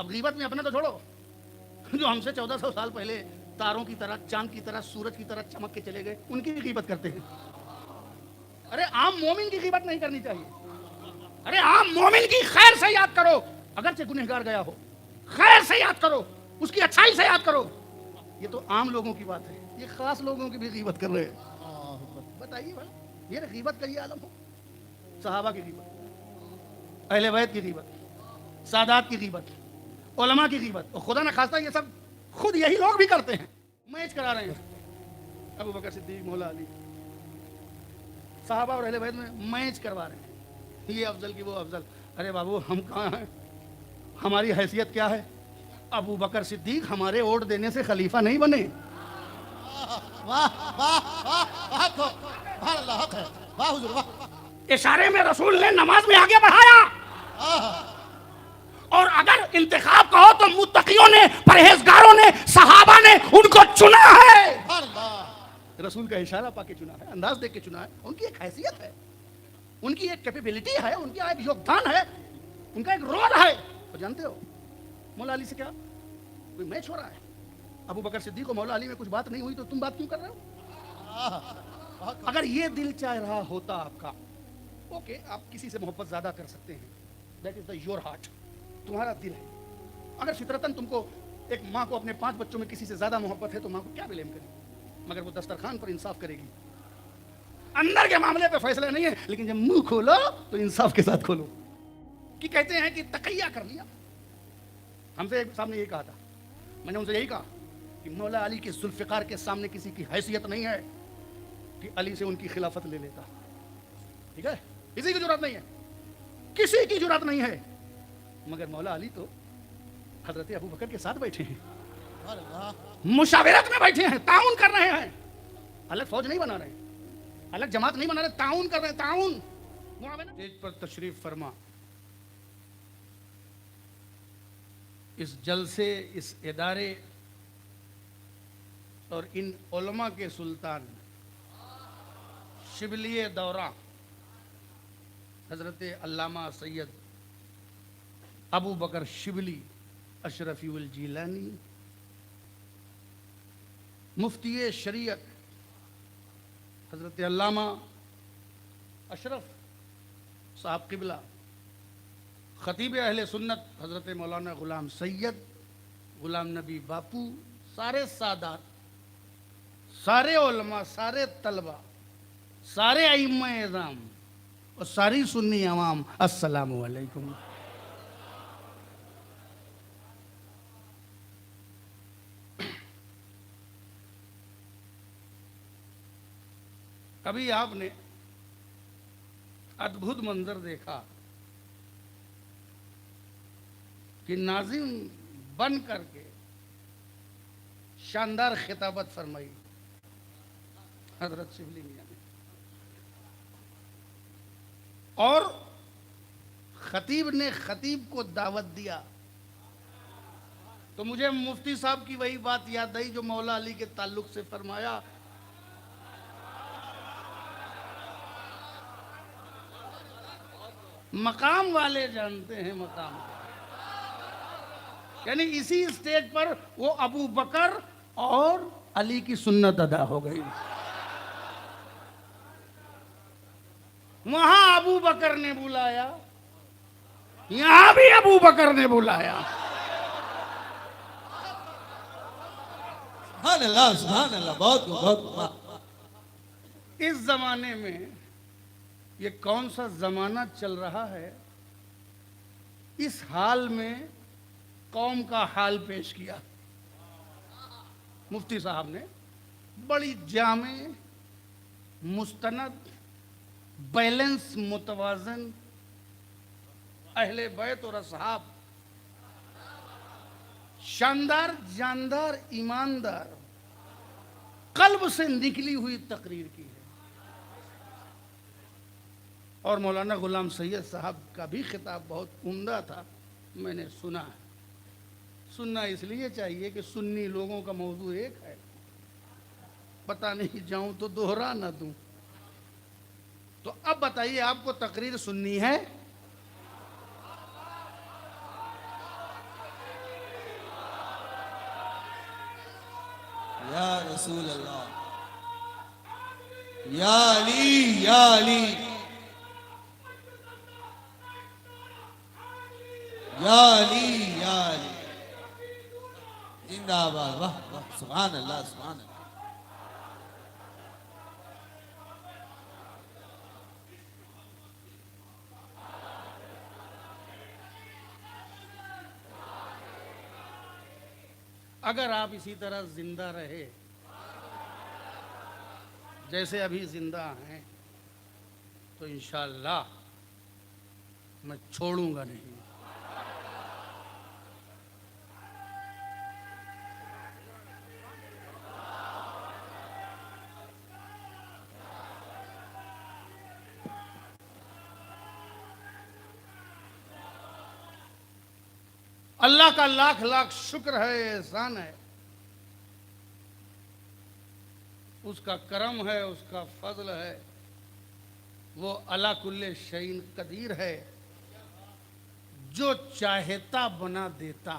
अब गीबत में अपना तो छोड़ो, जो हमसे 1400 साल पहले तारों की तरह, चांद की तरह, सूरज की तरह चमक के चले गए, उनकी भी गीबत करते हैं। अरे आम मोमिन की गीबत नहीं करनी चाहिए। अरे आम मोमिन की खैर से याद करो, अगरचे गुनहगार गया हो, खैर से याद करो, उसकी अच्छाई से याद करो। ये तो आम लोगों की बात है, ये खास लोगों की भी गीबत कर रहे हैं। बताइए भाई, ये गीबत का ये आलम हो। सहाबा की गीबत, अहले बैत की गीबत, सादात की गीबत, उलमा की गीबत, और खुदा न खास्ता ये सब खुद यही लोग भी करते हैं। मैच करा रहे हैं अबू बकर सिद्दीक, मौला अली, सहाबा और अहले बैत में मैच करवा रहे हैं, ये अफजल की वो अफजल। अरे बाबू, हम कहाँ हैं? हमारी हैसियत क्या है? अबू बकर सिद्दीक हमारे वोट देने से खलीफा नहीं बने। वाह वाह वाह वाह वाह अल्लाह है, वाह हुजूर वाह। इशारे में रसूल ने नमाज में आगे बढ़ाया, और अगर इंतखाब कहो तो मुत्तकियों ने, परहेजगारों ने, सहाबा ने उनको चुना है। रसूल का इशारा पाके चुना है, अंदाज देख के चुना है। उनकी एक हैसियत है, उनकी एक कैपेबिलिटी है, उनका एक योगदान है, उनका एक रोल है। तो जानते हो मौला अली से क्या कोई मैच हो रहा है? अबू बकर सिद्दीक और मौला अली में कुछ बात नहीं हुई तो तुम बात क्यों कर रहे हो? अगर ये दिल चाह रहा होता आपका, ओके, आप किसी से मोहब्बत ज्यादा कर सकते हैं, that is the your heart, तुम्हारा दिल है। अगर फितरतन तुमको, एक माँ को अपने 5 बच्चों में किसी से ज्यादा मोहब्बत है तो माँ को क्या ब्लेम करेगी, मगर वो दस्तरखान पर इंसाफ करेगी। अंदर के मामले पे फैसला नहीं है, लेकिन जब मुंह खोलो तो इंसाफ के साथ खोलो। कि कहते हैं कि तकैया कर लिया। हमसे एक साहब ने यही कहा था, मैंने उनसे यही कहा कि मौला अली के जुल्फ़िकार के सामने किसी की हैसियत नहीं है कि अली से उनकी खिलाफत ले लेता। ठीक है, किसी की जरूरत नहीं है, किसी की जरूरत नहीं है। मगर मौला अली तो हजरत अबू बकर के साथ बैठे हैं, मुशावरत में बैठे हैं, ताउन कर रहे हैं। अलग फौज नहीं बना रहे, अलग जमात नहीं बना रहे, ताउन कर रहे हैं, ताउन। स्टेज पर तशरीफ फरमा। इस जलसे, इस इदारे और इन उलमा के सुल्तान शिबली दौरा हजरत अल्लामा सैयद अबू बकर शिबली अशरफी उल जीलानी, मुफ्ती शरीयत हजरत अल्लामा अशरफ साहब किबला, खतीब अहले सुन्नत हजरत मौलाना गुलाम सैयद गुलाम नबी बापू, सारे सादात, सारे उलमा, सारे तलबा, सारे अइम्मा-ए-इज़ाम और सारी सुन्नी अवाम, अस्सलामु अलैकुम। कभी आपने अद्भुत मंजर देखा कि नाजिम बन करके शानदार खिताबत फरमाई हजरत शिबली मियां ने, और खतीब ने खतीब को दावत दिया, तो मुझे मुफ्ती साहब की वही बात याद आई जो मौला अली के ताल्लुक से फरमाया, मकाम वाले जानते हैं मकाम क्या। यानी इसी स्टेज पर वो अबू बकर और अली की सुन्नत अदा हो गई। वहां अबू बकर ने बुलाया, यहां भी अबू बकर ने बुलाया। सुभान अल्लाह, बहुत बहुत। इस जमाने में ये कौन सा जमाना चल रहा है, इस हाल में कौम का हाल पेश किया मुफ्ती साहब ने। बड़ी जामे, मुस्तनद, बैलेंस, मुतवाजन, अहले बैत और असहाब, शानदार, जानदार, ईमानदार, कल्ब से निकली हुई तकरीर की है। और मौलाना गुलाम सैयद साहब का भी खिताब बहुत उम्दा था, मैंने सुना है। सुनना इसलिए चाहिए कि सुन्नी लोगों का मौजू एक है, पता नहीं जाऊं तो दोहरा ना दूं। तो अब बताइए, आपको तकरीर सुननी है? या रसूल अल्लाह, या अली, या अली, या अली, या अली, जिंदाबाद। वाह वाह, सुभान अल्लाह, सुभान अल्लाह। अगर आप इसी तरह जिंदा रहे जैसे अभी जिंदा हैं तो इंशाअल्लाह मैं छोड़ूंगा नहीं। अल्लाह का लाख लाख शुक्र है, एहसान है, उसका करम है, उसका फजल है। वो अला कुल्ले शैइन कदीर है, जो चाहता बना देता।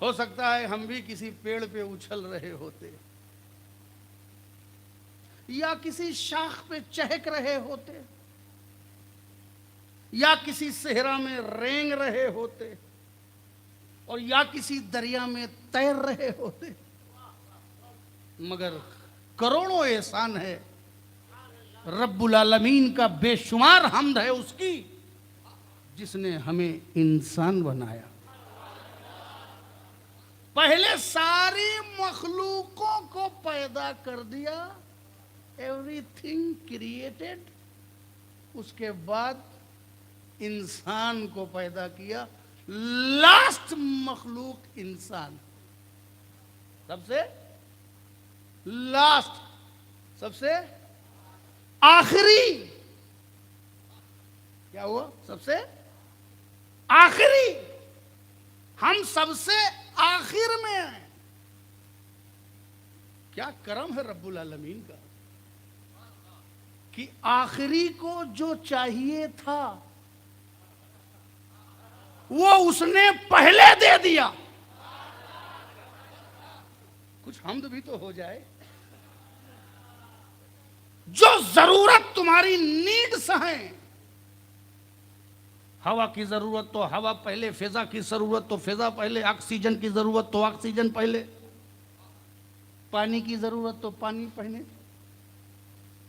हो सकता है हम भी किसी पेड़ पे उछल रहे होते या किसी शाख पे चहक रहे होते या किसी सहरा में रेंग रहे होते और या किसी दरिया में तैर रहे होते, मगर करोड़ों एहसान है रब्बुल आलमीन का, बेशुमार हम्द है उसकी जिसने हमें इंसान बनाया। पहले सारी मखलूकों को पैदा कर दिया, एवरीथिंग क्रिएटेड, उसके बाद इंसान को पैदा किया। लास्ट मखलूक इंसान, सबसे लास्ट, सबसे आखिरी। क्या हुआ? सबसे आखिरी। हम सबसे आखिर में हैं। क्या करम है रब्बुल आलमीन का कि आखिरी को जो चाहिए था वो उसने पहले दे दिया। कुछ हमद भी तो हो जाए। जो जरूरत तुम्हारी नीड्स हैं, हवा की जरूरत तो हवा पहले, फिजा की जरूरत तो फिजा पहले, ऑक्सीजन की जरूरत तो ऑक्सीजन पहले, पानी की जरूरत तो पानी पहले,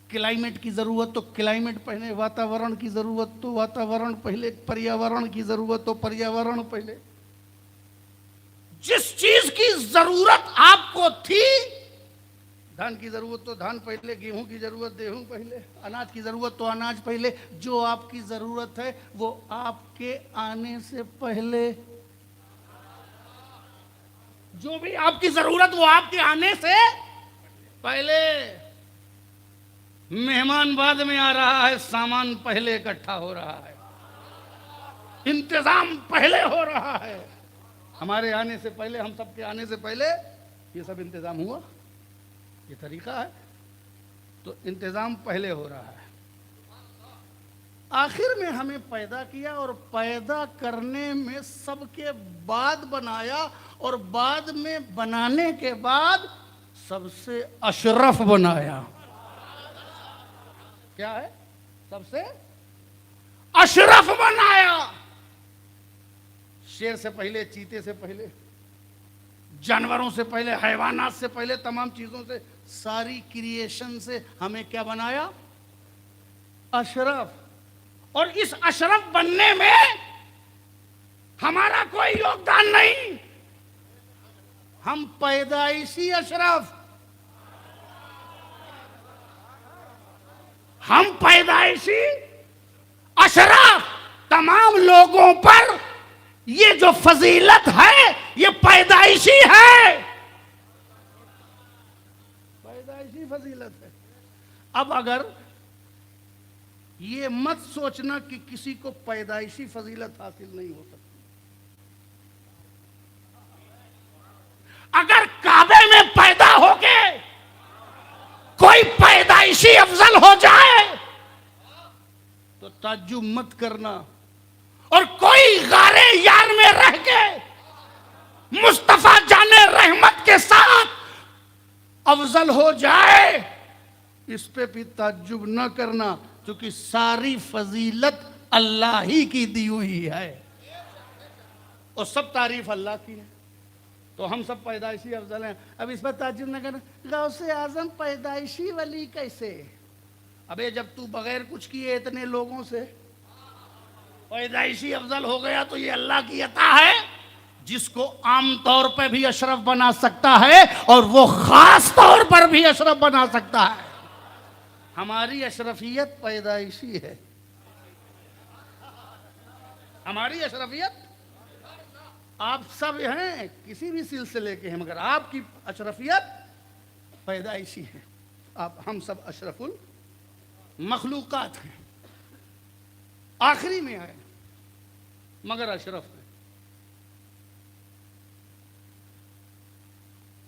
क्लाइमेट की जरूरत तो क्लाइमेट पहले, वातावरण की जरूरत तो वातावरण पहले, पर्यावरण की जरूरत तो पर्यावरण पहले। जिस चीज की जरूरत आपको थी, धान की जरूरत तो धान पहले, गेहूं की जरूरत गेहूं पहले, अनाज की जरूरत तो अनाज पहले। जो आपकी जरूरत है वो आपके आने से पहले, जो भी आपकी जरूरत वो आपके आने से पहले। मेहमान बाद में आ रहा है, सामान पहले इकट्ठा हो रहा है, इंतजाम पहले हो रहा है। हमारे आने से पहले, हम सबके आने से पहले ये सब इंतजाम हुआ। ये तरीका है, तो इंतजाम पहले हो रहा है। आखिर में हमें पैदा किया और पैदा करने में सबके बाद बनाया, और बाद में बनाने के बाद सबसे अशरफ बनाया। क्या है? सबसे अशरफ बनाया। शेर से पहले, चीते से पहले, जानवरों से पहले, हैवानात से पहले, तमाम चीजों से, सारी क्रिएशन से हमें क्या बनाया? अशरफ। और इस अशरफ बनने में हमारा कोई योगदान नहीं। हम पैदाइशी अशरफ, हम पैदाइशी अशरफ। तमाम लोगों पर ये जो फजीलत है ये पैदाइशी है, पैदाइशी फजीलत है। अब अगर ये मत सोचना कि किसी को पैदाइशी फजीलत हासिल नहीं हो सकती। अगर काबे में पैदा होके कोई पैदाइशी अफजल हो जाए तो ताज्जुब मत करना, और कोई गारे यार में रह के मुस्तफा जाने रहमत के साथ अफजल हो जाए, इस पे भी ताज्जुब न करना, क्योंकि सारी फजीलत अल्लाह ही की दी हुई है और सब तारीफ अल्लाह की है। तो हम सब पैदाइशी अफजल हैं। अब इस पर ताज्जुब न करना, गौसे आजम पैदाइशी वली कैसे? अबे जब तू बगैर कुछ किए इतने लोगों से पैदाइशी अफजल हो गया तो ये अल्लाह की अता है, जिसको आम तौर पे भी अशरफ बना सकता है और वो खास तौर पर भी अशरफ बना सकता है। हमारी अशरफियत पैदाइशी है, हमारी अशरफियत, आप सब हैं किसी भी सिलसिले के हैं, मगर आपकी अशरफियत पैदाइशी है। आप हम सब अशरफुल मखलूकात हैं, आखिरी में आए मगर अशरफ है।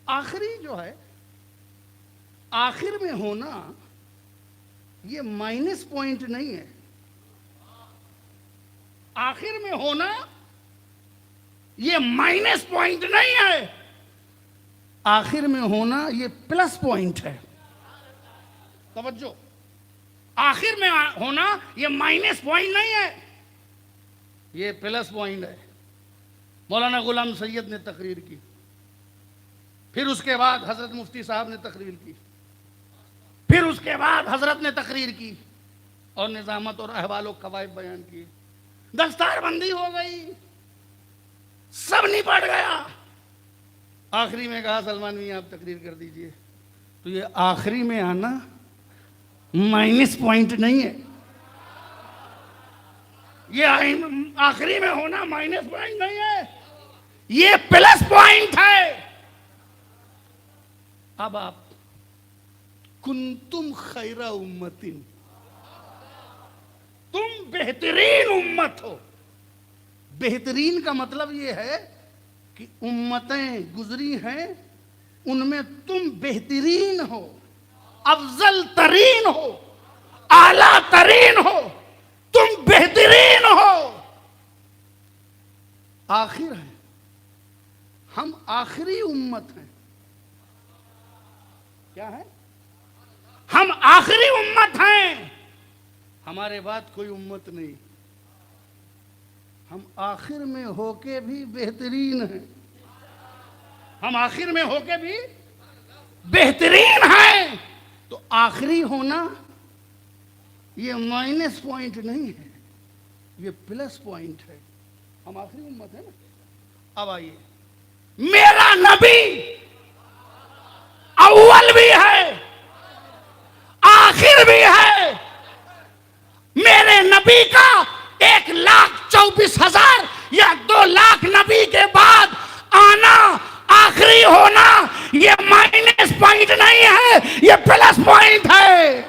आखिरी जो है, आखिर में होना ये माइनस पॉइंट नहीं है। आखिर में होना ये माइनस पॉइंट नहीं है, आखिर में होना ये प्लस पॉइंट है। तवज्जो, आखिर में होना ये माइनस पॉइंट नहीं है, ये प्लस पॉइंट है। मौलाना गुलाम सैयद ने तकरीर की, फिर उसके बाद हजरत मुफ्ती साहब ने तकरीर की, फिर उसके बाद हजरत ने तकरीर की और निजामत और अहवाल और कवायद बयान की। दस्तारबंदी हो गई, सब निपट गया। आखिरी में कहा सलमान मियां आप तकरीर कर दीजिए। तो ये आखिरी में आना माइनस पॉइंट नहीं है, ये आखिरी में होना माइनस पॉइंट नहीं है, ये प्लस पॉइंट है। अब आप कुंतुम खैरा उम्मतिन, तुम बेहतरीन उम्मत हो। बेहतरीन का मतलब यह है कि उम्मतें गुजरी हैं उनमें तुम बेहतरीन हो, अफजल तरीन हो, आला तरीन हो, तुम बेहतरीन हो। आखिर है, हम आखिरी उम्मत हैं। क्या है? हम आखिरी उम्मत हैं, हमारे बाद कोई उम्मत नहीं। हम आखिर में होके भी बेहतरीन हैं, हम आखिर में होके भी बेहतरीन हैं। तो आखिरी होना ये माइनस पॉइंट नहीं है, ये प्लस पॉइंट है। हम आखिरी उम्मत है ना। अब आइए, मेरा नबी अव्वल भी है, आखिर भी है। मेरे नबी का 1,24,000 या 2 लाख नबी के बाद आना, आखिरी होना, ये माइनस पॉइंट नहीं है, ये प्लस पॉइंट है।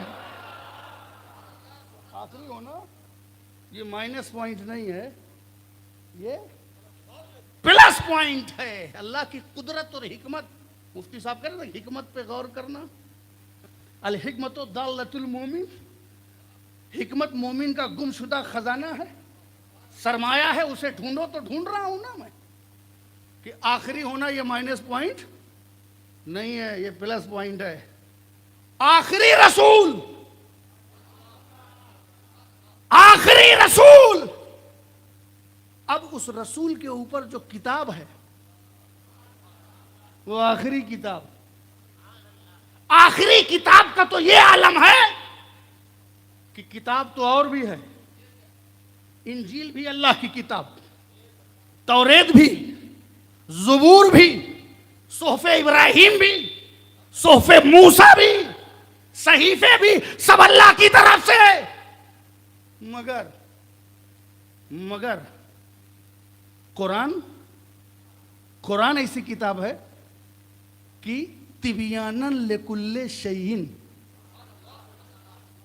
आखिरी होना ये माइनस पॉइंट नहीं है, ये प्लस पॉइंट है। अल्लाह की कुदरत और हिकमत, मुफ्ती साहब कह रहे थे हिकमत पे गौर करना। अल हिकमत दालतुल मोमिन, हिकमत मोमिन का गुमशुदा खजाना है, सरमाया है, उसे ढूंढो। तो ढूंढ रहा हूं ना मैं कि आखिरी होना ये माइनस पॉइंट नहीं है, ये प्लस पॉइंट है। आखिरी रसूल, आखिरी रसूल। अब उस रसूल के ऊपर जो किताब है वो आखिरी किताब। आखिरी किताब का तो ये आलम है कि किताब तो और भी है। इंजील भी अल्लाह की किताब, तौरेत भी, ज़बूर भी, सोफ़े इब्राहिम भी, सोफ़े मूसा भी, सहीफे भी, सब अल्लाह की तरफ से है। मगर कुरान ऐसी किताब है कि तिबियानन लिकुल्ले शैइन,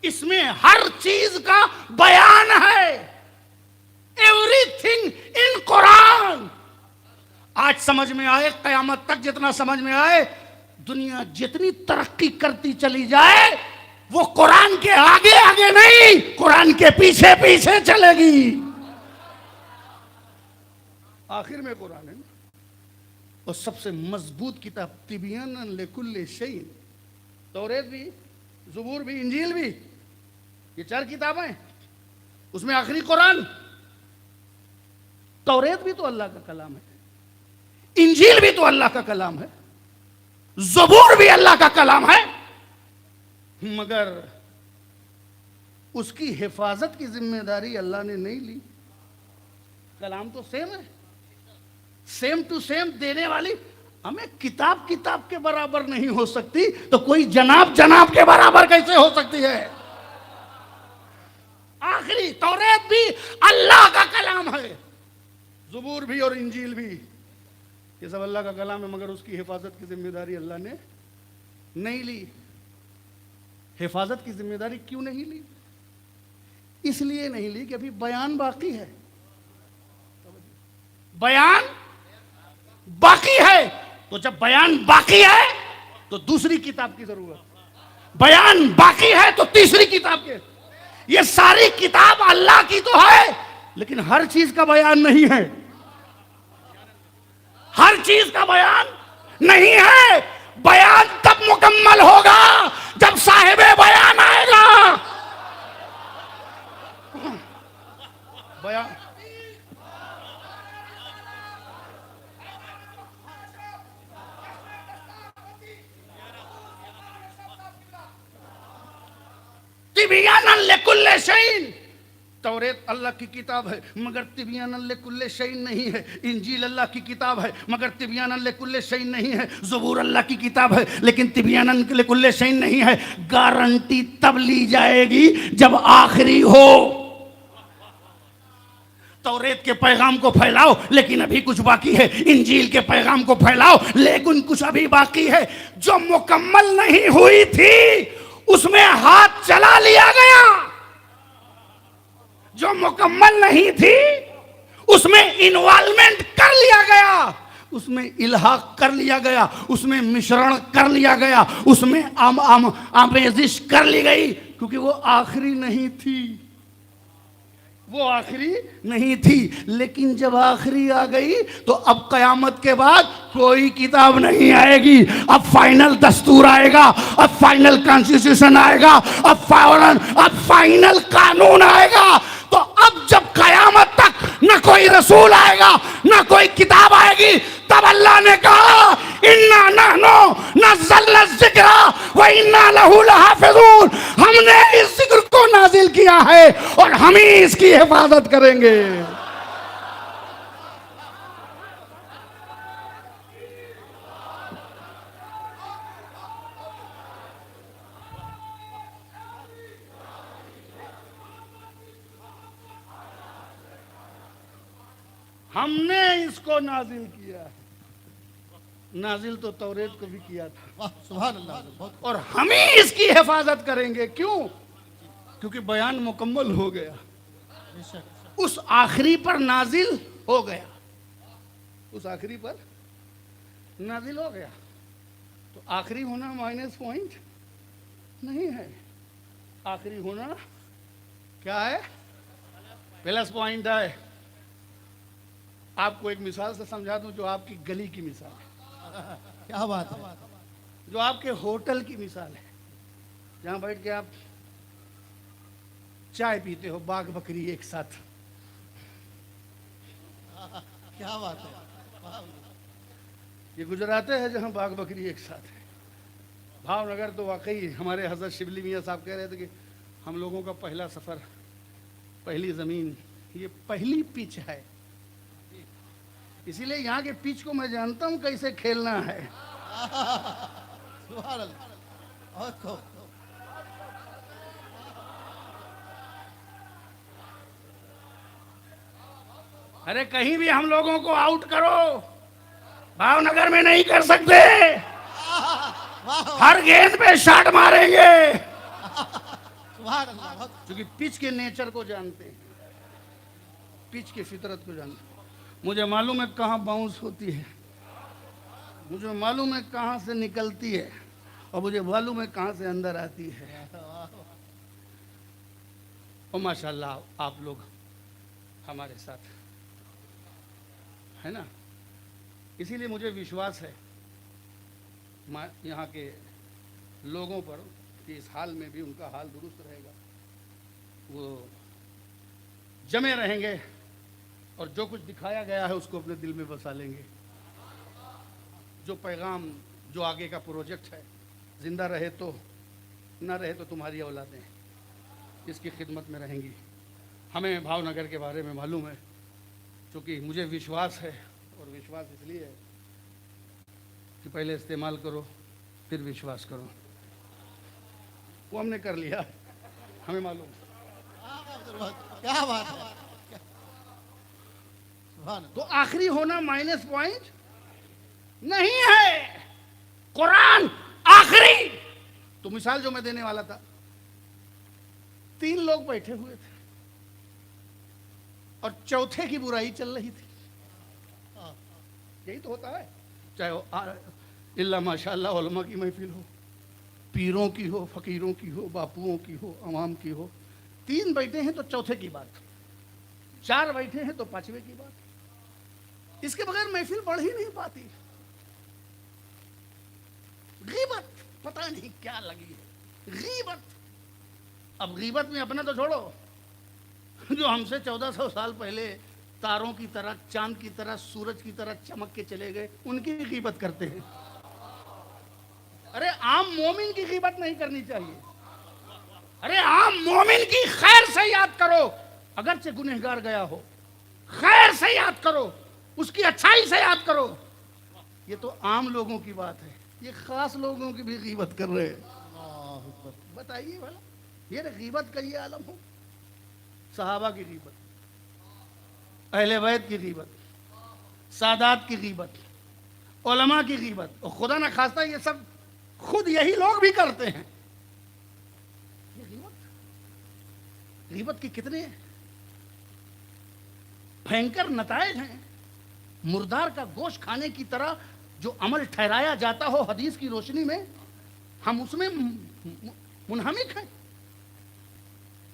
इसमें हर चीज का बयान है। Everything in Quran. आज समझ में आए, कयामत तक जितना समझ में आए, दुनिया जितनी तरक्की करती चली जाए वो कुरान के आगे आगे नहीं, कुरान के पीछे पीछे चलेगी। आखिर में कुरान है ना। और सबसे मजबूत किताब तिबियानन लिकुल्लि शैइन, तौरेत भी, ज़बूर भी, इंजील भी, ये 4 किताबें, उसमें आखिरी कुरान। तौरेत भी तो अल्लाह का कलाम है, इंजील भी तो अल्लाह का कलाम है, ज़बूर भी अल्लाह का कलाम है, मगर उसकी हिफाजत की जिम्मेदारी अल्लाह ने नहीं ली। कलाम तो सेम है, सेम टू सेम देने वाली हमें किताब किताब के बराबर नहीं हो सकती, तो कोई जनाब जनाब के बराबर कैसे हो सकती है? आखिरी तौरेत भी अल्लाह का कलाम है, ज़बूर भी और इंजील भी, ये सब अल्लाह का कलाम है, मगर उसकी हिफाजत की जिम्मेदारी अल्लाह ने नहीं ली। हिफाजत की जिम्मेदारी क्यों नहीं ली? इसलिए नहीं ली कि अभी बयान बाकी है, बयान बाकी है। तो जब बयान बाकी है तो दूसरी किताब की जरूरत, बयान बाकी है तो तीसरी किताब के। ये सारी किताब अल्लाह की तो है, लेकिन हर चीज का बयान नहीं है, हर चीज का बयान नहीं है। बयान तब मुकम्मल होगा जब साहिबे बयान आएगा। बयान तिबियानन लिकुल्लि शैइन, तौरेत अल्लाह की किताब है मगर तिबियानन लिकुल्लि शैइन नहीं है। इंजील अल्लाह की किताब है मगर तिबियानन लिकुल्लि शैइन नहीं है। ज़बूर अल्लाह की किताब है लेकिन तिबियानन लिकुल्लि शैइन नहीं है। गारंटी तब ली जाएगी जब आखिरी हो। तौरेत के पैगाम को फैलाओ लेकिन अभी कुछ बाकी है, इंजील के पैगाम को फैलाओ लेकिन कुछ अभी बाकी है। जो मुकम्मल नहीं हुई थी उसमें हाथ चला लिया गया, जो मुकम्मल नहीं थी उसमें इन्वॉल्वमेंट कर लिया गया, उसमें इल्हाक कर लिया गया, उसमें मिश्रण कर लिया गया, उसमें आमेजिश कर ली गई, क्योंकि वो आखिरी नहीं थी, वो आखिरी नहीं थी। लेकिन जब आखिरी आ गई तो अब कयामत के बाद कोई किताब नहीं आएगी, अब फाइनल दस्तूर आएगा, अब फाइनल कॉन्स्टिट्यूशन आएगा, अब फाइनल कानून आएगा। तो अब जब कयामत तक न कोई रसूल आएगा न कोई किताब आएगी, तब अल्लाह ने कहा इन्ना नहनु नज़्ज़लना ज़िक्रा व इन्ना लहू लहाफ़िज़ून, हमने इस जिक्र को नाजिल किया है और हम ही इसकी हिफाजत करेंगे। हमने इसको नाजिल किया है। नाजिल तो तौरेत को भी किया था, वाह सुभान अल्लाह, बहुत और हम ही इसकी हिफाजत करेंगे। क्यों? क्योंकि बयान मुकम्मल हो गया, बेशक। उस आखिरी पर नाजिल हो गया, उस आखिरी पर नाजिल हो गया। तो आखिरी होना माइनस पॉइंट नहीं है, आखिरी होना क्या है? प्लस पॉइंट है। आपको एक मिसाल से समझा दूं, जो आपकी गली की मिसाल है, क्या बात है, जो आपके होटल की मिसाल है, जहां बैठ के आप चाय पीते हो बाघ बकरी एक साथ। क्या बात है, वाह। ये गुजराते हैं जहां बाघ बकरी एक साथ है। भावनगर तो वाकई हमारे हजरत शिबली मियाँ साहब कह रहे थे कि हम लोगों का पहला सफर, पहली जमीन, ये पहली पिच है, इसीलिए यहाँ के पिच को मैं जानता हूँ कैसे खेलना है। सुभान अल्लाह, बहुत खूब। अरे कहीं भी हम लोगों को आउट करो, भावनगर में नहीं कर सकते। हर गेंद पे शॉट मारेंगे, सुभान अल्लाह, बहुत। क्योंकि पिच के नेचर को जानते हैं, पिच की फितरत को जानते हैं। मुझे मालूम है कहाँ बाउंस होती है, मुझे मालूम है कहाँ से निकलती है, और मुझे मालूम है कहाँ से अंदर आती है। और माशाल्लाह आप लोग हमारे साथ है ना। इसीलिए मुझे विश्वास है यहाँ के लोगों पर कि इस हाल में भी उनका हाल दुरुस्त रहेगा, वो जमे रहेंगे और जो कुछ दिखाया गया है उसको अपने दिल में बसा लेंगे। जो पैगाम, जो आगे का प्रोजेक्ट है, जिंदा रहे तो ना रहे तो तुम्हारी औलादें इसकी खिदमत में रहेंगी। हमें भावनगर के बारे में मालूम है, क्योंकि मुझे विश्वास है, और विश्वास इसलिए है कि पहले इस्तेमाल करो फिर विश्वास करो। वो हमने कर लिया, हमें मालूम। क्या बात है। तो आखिरी होना माइनस पॉइंट नहीं है, कुरान आखिरी। तो मिसाल जो मैं देने वाला था, 3 लोग बैठे हुए थे और चौथे की बुराई चल रही थी। यही तो होता है, चाहे इल्ला माशाअल्लाह उलमा की महफिल हो, पीरों की हो, फकीरों की हो, बापुओं की हो, अवाम की हो। 3 बैठे हैं तो चौथे की बात, 4 बैठे हैं तो 5वें की बात। इसके बगैर महफिल बढ़ ही नहीं पाती। गीबत पता नहीं क्या लगी है, गीबत। अब गीबत में अपना तो छोड़ो, जो हमसे 1400 साल पहले तारों की तरह, चांद की तरह, सूरज की तरह चमक के चले गए, उनकी गीबत करते हैं। अरे आम मोमिन की गीबत नहीं करनी चाहिए। अरे आम मोमिन की खैर से याद करो, अगरचे गुनहगार गया हो, खैर से याद करो, उसकी अच्छाई से याद करो। ये तो आम लोगों की बात है, ये खास लोगों की भी गीबत कर रहे हैं। बताइए भला, ये गीबत का ये आलम हो। सहाबा की गीबत, अहले बैत की गीबत, सादात की गीबत, उलमा की गीबत, और खुदा न खास्ता ये सब खुद यही लोग भी करते हैं। ये गीबत की कितने भयंकर नतायज हैं। मुर्दार का गोश्त खाने की तरह जो अमल ठहराया जाता हो हदीस की रोशनी में, हम उसमें मुनहमिक हैं,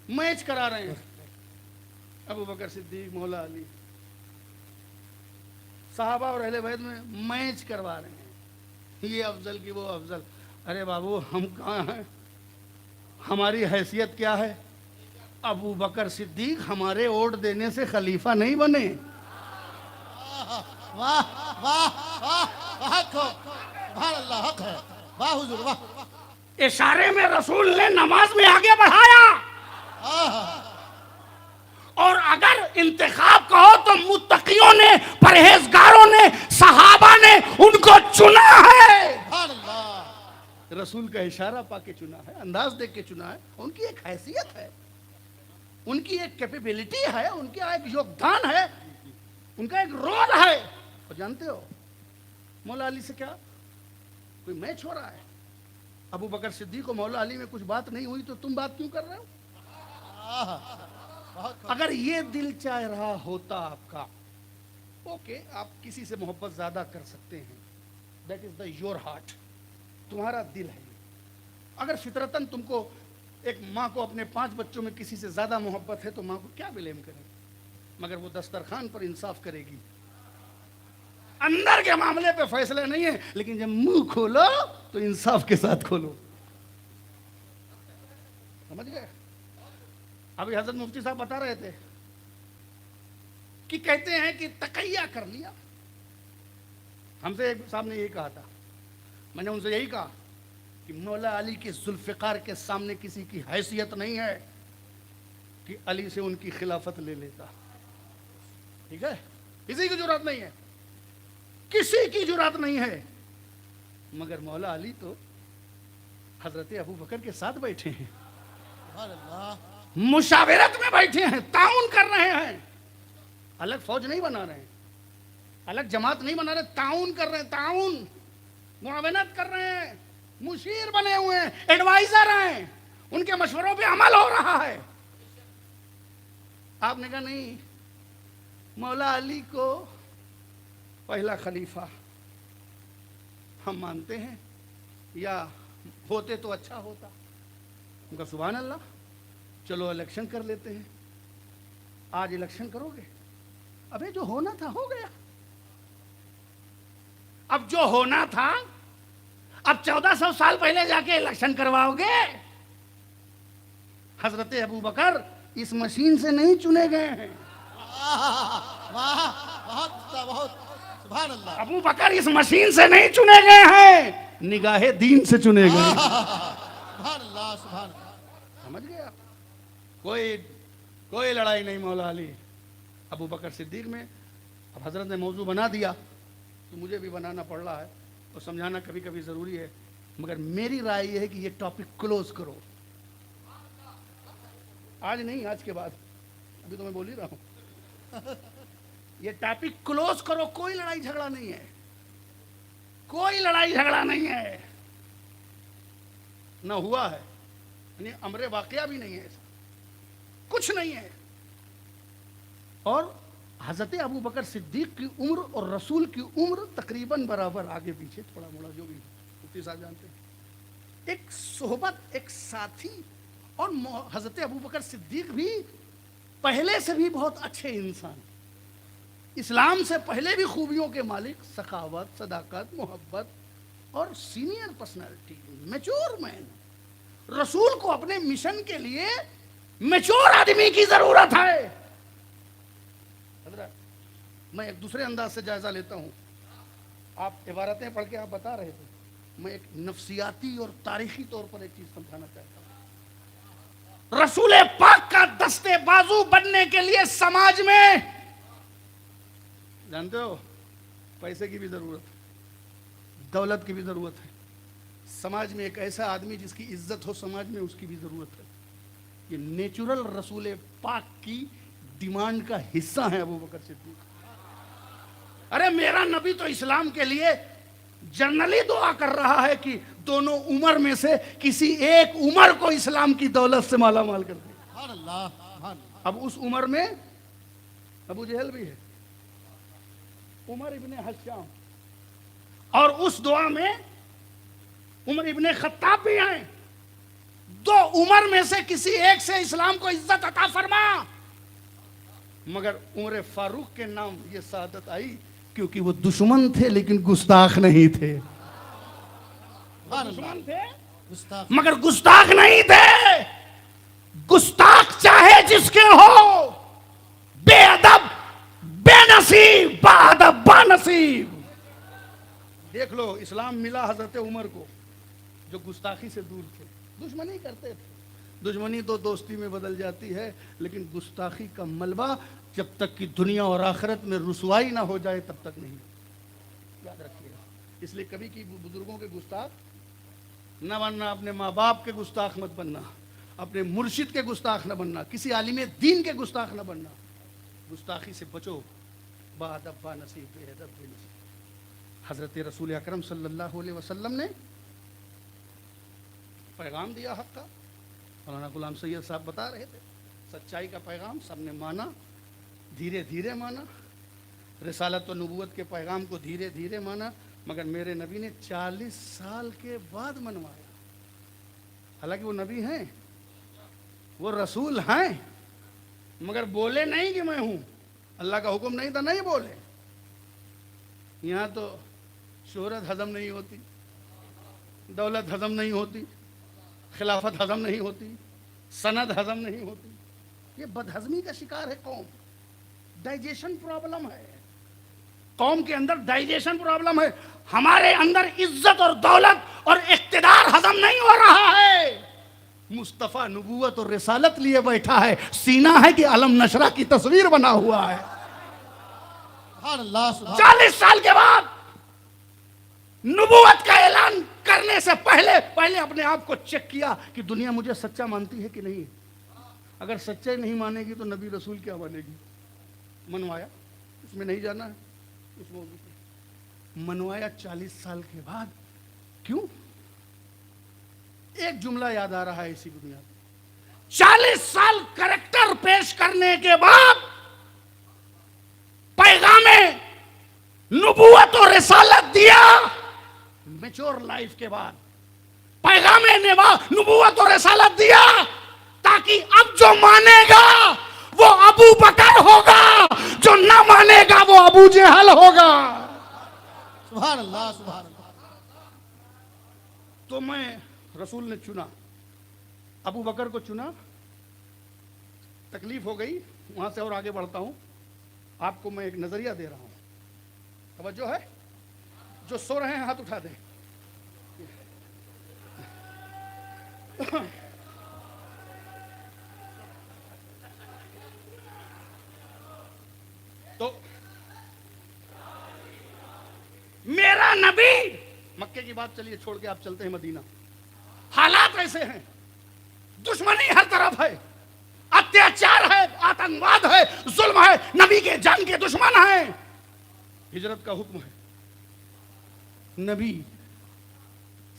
मैच करा रहे हैं। अबू बकर सिद्दीक, मौला अली, सहाबा और अहले बैत में मैच करवा रहे हैं, ये अफजल की वो अफजल। अरे बाबू, हम कहाँ हैं? हमारी हैसियत क्या है? अबू बकर सिद्दीक हमारे वोट देने से खलीफा नहीं बने। वाह वाह वाह वाह, अल्लाह हक है। वाह हुजूर वाह। इशारे में रसूल ने नमाज में आगे बढ़ाया। और अगर इंतखाब कहो तो मुत्तकियों ने, परहेजगारों ने, सहाबा ने उनको चुना है। रसूल का इशारा पाके चुना है, अंदाज देख के चुना है। उनकी एक हैसियत है, उनकी एक कैपेबिलिटी है, उनका एक योगदान है, उनका एक रोल है। और जानते हो मौला अली से क्या कोई मैच हो रहा है? अबू बकर सिद्दीक और मौला अली में कुछ बात नहीं हुई तो तुम बात क्यों कर रहे हो? अगर ये दिल चाह रहा होता आपका, ओके, आप किसी से मोहब्बत ज्यादा कर सकते हैं, that is the your heart, तुम्हारा दिल है। अगर फितरतन तुमको, एक माँ को अपने 5 बच्चों में किसी से ज्यादा मोहब्बत है तो माँ को क्या ब्लेम करे, मगर वो दस्तरखान पर इंसाफ करेगी। अंदर के मामले पे फैसले नहीं है, लेकिन जब मुंह खोलो तो इंसाफ के साथ खोलो। समझ गए? अभी हजरत मुफ्ती साहब बता रहे थे कि कहते हैं कि तकैया कर लिया। हमसे एक साहब ने यही कहा था, मैंने उनसे यही कहा कि मौला अली के जुल्फ़िकार के सामने किसी की हैसियत नहीं है कि अली से उनकी खिलाफत ले लेता। ठीक है, किसी की जुर्रत नहीं है, किसी की जुर्रत नहीं है। मगर मौला अली तो हजरत अबू बकर के साथ बैठे हैं, मुशावरत में बैठे हैं, ताउन कर रहे हैं। अलग फौज नहीं बना रहे हैं, अलग जमात नहीं बना रहे, ताउन कर रहे हैं, ताउन, मुआवनत कर रहे हैं, मुशीर बने हुए हैं, एडवाइजर हैं, उनके मशवरों पे अमल हो रहा है। आपने कहा नहीं, मौला अली को पहला खलीफा हम मानते हैं, या होते तो अच्छा होता। उनका सुभान अल्लाह, चलो इलेक्शन कर लेते हैं। आज इलेक्शन करोगे? अबे जो होना था हो गया, अब जो होना था, अब 1400 साल पहले जाके इलेक्शन करवाओगे? हजरत अबू बकर इस मशीन से नहीं चुने गए हैं। वाह, बहुत बहुत सुभान अल्लाह। अबू बकर इस मशीन से नहीं चुने गए हैं, निगाहे दीन से चुने गए। सुभान अल्लाह, सुभान अल्लाह। समझ गया? कोई लड़ाई नहीं मौला अली अबू बकर सिद्दीक में। अब हजरत ने मौजू बना दिया तो मुझे भी बनाना पड़ रहा है और समझाना कभी कभी ज़रूरी है, मगर मेरी राय यह है कि ये टॉपिक क्लोज करो। आज नहीं, आज के बाद, अभी तो मैं बोल ही रहा हूं। ये टॉपिक क्लोज करो। कोई लड़ाई झगड़ा नहीं है, कोई लड़ाई झगड़ा नहीं है, ना हुआ है, यानी अमरे वाकया भी नहीं है, ऐसा कुछ नहीं है। और हजरत अबू बकर सिद्दीक की उम्र और रसूल की उम्र तकरीबन बराबर, आगे पीछे थोड़ा मोड़ा जो भी मुफ्ती साहब जानते हैं। एक सोहबत, एक साथी। और हजरत अबू बकर सिद्दीक भी पहले से भी बहुत अच्छे इंसान, इस्लाम से पहले भी खूबियों के मालिक, सखावत, सदाकत, मोहब्बत और सीनियर पर्सनालिटी, मैच्योर मैन। रसूल को अपने मिशन के लिए मैच्योर आदमी की जरूरत है। मैं एक दूसरे अंदाज से जायजा लेता हूं। आप इबारतें पढ़ के आप बता रहे थे, मैं एक नफ्सियाती और तारीखी तौर पर एक चीज समझाना चाहता हूं। रसूल पाक का दस्ते बाजू बनने के लिए समाज में, जानते हो, पैसे की भी जरूरत है, दौलत की भी जरूरत है। समाज में एक ऐसा आदमी जिसकी इज्जत हो समाज में, उसकी भी जरूरत है। ये नेचुरल रसूल पाक की डिमांड का हिस्सा है अबू बकर सिद्दीक। अरे मेरा नबी तो इस्लाम के लिए जनरली दुआ कर रहा है कि दोनों उम्र में से किसी एक उम्र को इस्लाम की दौलत से माला माल कर दे। अब उस उम्र में अबू जहल भी है, उमर इब्ने हश्शाम, और उस दुआ में उमर इब्ने खत्ताब भी हैं। दो उम्र में से किसी एक से इस्लाम को इज्जत अता फरमा। मगर उमर फारूक के नाम ये सादत आई क्योंकि वो दुश्मन थे लेकिन गुस्ताख नहीं थे। दुश्मन थे मगर गुस्ताख नहीं थे। गुस्ताख चाहे जिसके हो, बेअदब बेनसीब, बाअदब बानसीब। देख लो, इस्लाम मिला हजरत उमर को जो गुस्ताखी से दूर थे, दुश्मनी करते थे। दुश्मनी तो दोस्ती में बदल जाती है, लेकिन गुस्ताखी का मलबा जब तक कि दुनिया और आखिरत में रुसवाई ना हो जाए तब तक नहीं, याद रखिएगा। इसलिए कभी की बुजुर्गों के गुस्ताख न बनना, अपने माँ बाप के गुस्ताख मत बनना, अपने मुर्शिद के गुस्ताख न बनना, किसी आलिम दीन के गुस्ताख न बनना। गुस्ताखी से बचो। बाअदब बानसीब, बेअदब बेनसीब। हजरत रसूल अकरम सल्लल्लाहु अलैहि वसल्लम ने पैगाम दिया हक का। मौलाना गुलाम सैयद साहब बता रहे थे, सच्चाई का पैगाम सबने माना, धीरे धीरे माना। रिसालत व नबूवत के पैगाम को धीरे धीरे माना, मगर मेरे नबी ने 40 साल के बाद मनवाया। हालांकि वो नबी हैं, वो रसूल हैं, मगर बोले नहीं कि मैं हूं। अल्लाह का हुक्म नहीं था, नहीं बोले। यहाँ तो शोहरत हजम नहीं होती, दौलत हजम नहीं होती, खिलाफत हजम नहीं होती, सनद हजम नहीं होती। ये बदहजमी का शिकार है कौम। डाइजेशन प्रॉब्लम है कौम के अंदर, डाइजेशन प्रॉब्लम है। हमारे अंदर इज्जत और दौलत और इख्तिदार हजम नहीं हो रहा है। मुस्तफ़ा नबूवत और रिसालत लिए बैठा है, सीना है कि अलम नशरा की तस्वीर बना हुआ है। 40 साल के बाद नबूवत का ऐलान करने से पहले अपने आप को चेक किया कि दुनिया मुझे सच्चा मानती है कि नहीं। अगर सच्चाई नहीं मानेगी तो नबी रसूल क्या मानेगी। मनवाया, उसमें नहीं जाना है, उसमें मनवाया 40 साल के बाद। क्यों? एक जुमला याद आ रहा है इसी बुनियाद पर। 40 साल करैक्टर पेश करने के बाद, पैगामे नबूवत और रिसालत दिया, मैच्योर लाइफ के बाद पैगामे नबूवत और रिसालत दिया, ताकि अब जो मानेगा वो अबू बकर होगा, जो ना मानेगा वो अबू जहल होगा। सुभान अल्लाह सुभान अल्लाह। तो मैं रसूल ने चुना, अबू बकर को चुना। तकलीफ हो गई, वहां से और आगे बढ़ता हूं। आपको मैं एक नजरिया दे रहा हूं, तवज्जो है? जो सो रहे हैं हाथ उठा दें। तो मेरा नबी, मक्के की बात चलिए छोड़ के आप चलते हैं मदीना। हालात ऐसे हैं, दुश्मनी हर तरफ है, अत्याचार है, आतंकवाद है, जुल्म है, नबी के जान के दुश्मन है। हिजरत का हुक्म है। नबी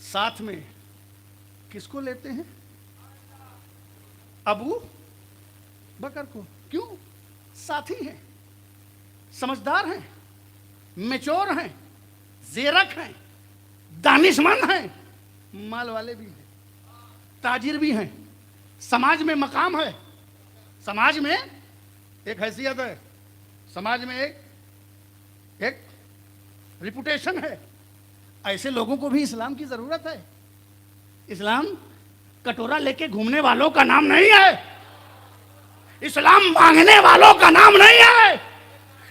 साथ में किसको लेते हैं? अबू बकर को। क्यों? साथी हैं, समझदार हैं, मैच्योर हैं, ज़ेरक हैं, दानिशमंद हैं, माल वाले भी हैं, ताजिर भी हैं, समाज में मकाम है, समाज में एक हैसियत है, समाज में एक रिपुटेशन है। ऐसे लोगों को भी इस्लाम की जरूरत है। इस्लाम कटोरा लेके घूमने वालों का नाम नहीं है, इस्लाम मांगने वालों का नाम नहीं है,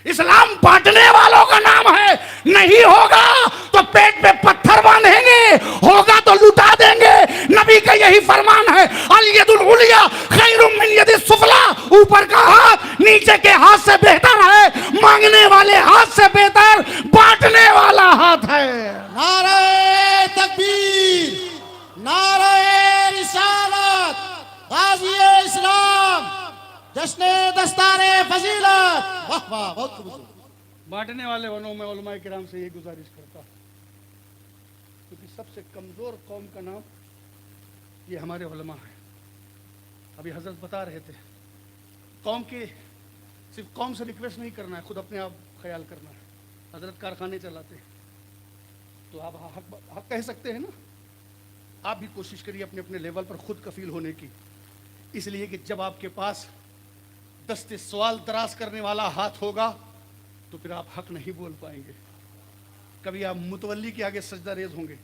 इस्लाम बांटने वालों का नाम है। नहीं होगा तो पेट पे पत्थर बांधेंगे, होगा तो लुटा देंगे। नबी का यही फरमान है, अल यदुल उलिया खैरुम मिन यदिस सुफला। ऊपर का हाथ नीचे के हाथ से बेहतर है, मांगने वाले हाथ से बेहतर बांटने वाला हाथ है। नारे तकबीर, नारे रिसालत, गाज़ी इस्लाम, जश्ने दस्तारे फजीलत। वाह वाह, बहुत खूबसूरत। बांटने वाले वनों में उलमाए किराम से ये गुजारिश करता हूं, क्योंकि सबसे कमजोर कौम का नाम ये हमारे उलमा है। अभी हजरत बता रहे थे, कौम के सिर्फ कौम से रिक्वेस्ट नहीं करना है, खुद अपने आप ख्याल करना है। हजरत कारखाने चलाते हैं, तो आप हक कह सकते हैं ना। आप भी कोशिश करिए अपने अपने लेवल पर खुद कफील होने की, इसलिए कि जब आपके पास दस्ते सवाल दराज करने वाला हाथ होगा तो फिर आप हक नहीं बोल पाएंगे। कभी आप मुतवल्ली के आगे सजदा रेज होंगे,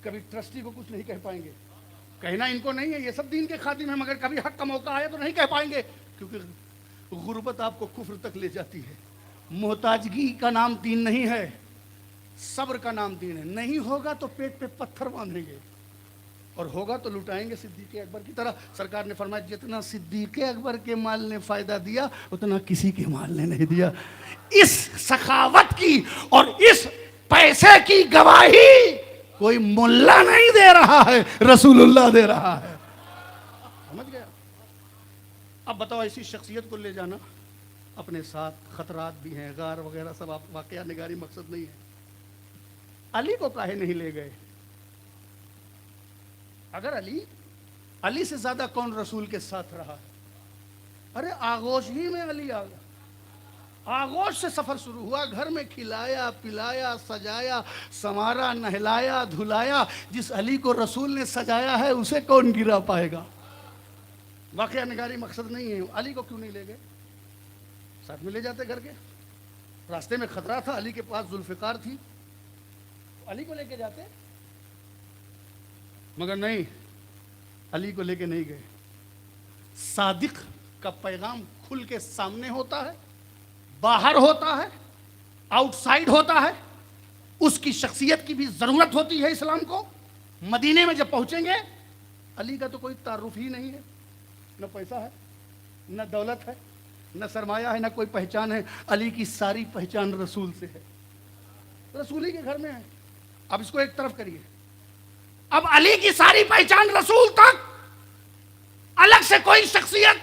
कभी ट्रस्टी को कुछ नहीं कह पाएंगे। कहना इनको नहीं है, ये सब दीन के खातिम है, मगर कभी हक का मौका आया तो नहीं कह पाएंगे, क्योंकि गुर्बत आपको कुफ्र तक ले जाती है। मोहताजगी का नाम दीन नहीं है, सब्र का नाम दीन है। नहीं होगा तो पेट पे पत्थर बांधेंगे, और होगा तो लुटाएंगे। सिद्दीक़ अकबर की तरह सरकार ने फरमाया, जितना सिद्दीक़ अकबर के माल ने फायदा दिया उतना किसी के माल ने नहीं दिया। इस सखावत की और इस पैसे की गवाही कोई मुल्ला नहीं दे रहा है, रसूलुल्लाह दे रहा है। समझ गया? अब बताओ, ऐसी शख्सियत को ले जाना, अपने साथ खतरात भी हैं, गार वगैरह सब। आप वाकया निगारी मकसद नहीं है। अली को काहे नहीं ले गए? अगर अली से ज्यादा कौन रसूल के साथ रहा है? अरे आगोश ही में अली आ गया। आगोश से सफर शुरू हुआ, घर में खिलाया पिलाया सजाया संवारा नहलाया धुलाया। जिस अली को रसूल ने सजाया है उसे कौन गिरा पाएगा? वाकया निगारी मकसद नहीं है। अली को क्यों नहीं ले गए? साथ में ले जाते घर के। रास्ते में खतरा था, अली के पास जुल्फिकार थी, अली को लेके जाते, मगर नहीं, अली को लेके नहीं गए। सादिक का पैगाम खुल के सामने होता है, बाहर होता है, आउटसाइड होता है। उसकी शख्सियत की भी जरूरत होती है इस्लाम को। मदीने में जब पहुंचेंगे, अली का तो कोई तारुफ ही नहीं है, न पैसा है, न दौलत है, न सरमाया है, न कोई पहचान है। अली की सारी पहचान रसूल से है, रसूल ही के घर में है। अब इसको एक तरफ करिए। अब अली की सारी पहचान रसूल तक, अलग से कोई शख्सियत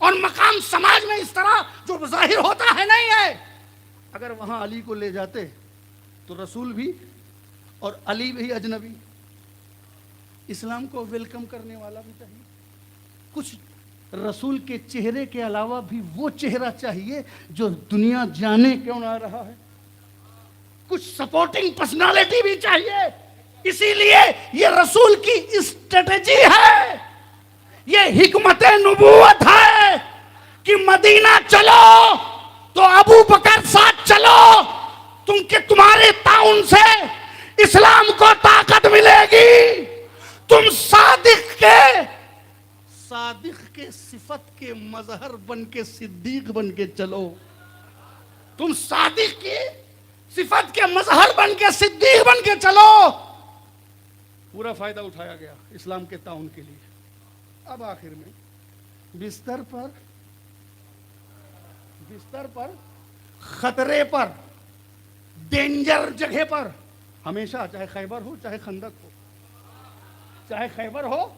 और मकाम समाज में इस तरह जो जाहिर होता है नहीं है। अगर वहां अली को ले जाते तो रसूल भी और अली भी अजनबी। इस्लाम को वेलकम करने वाला भी चाहिए। कुछ रसूल के चेहरे के अलावा भी वो चेहरा चाहिए जो दुनिया जाने क्यों ना रहा है। कुछ सपोर्टिंग पर्सनालिटी भी चाहिए। इसीलिए ये रसूल की स्ट्रेटेजी है, ये हिकमत नबूवत है कि मदीना चलो तो अबू बकर साथ चलो, तुम्हारे तुम्हारे ताउन से इस्लाम को ताकत मिलेगी। तुम सादिक के सिफत के मजहर बन के सिद्दीक बन के चलो। तुम सादिक की सिफत के मजहर बन के सिद्दीक बन के चलो। पूरा फायदा उठाया गया इस्लाम के ताउन के लिए। अब आखिर में बिस्तर पर खतरे पर, डेंजर जगह पर हमेशा, चाहे खैबर हो चाहे खंदक हो, चाहे खैबर हो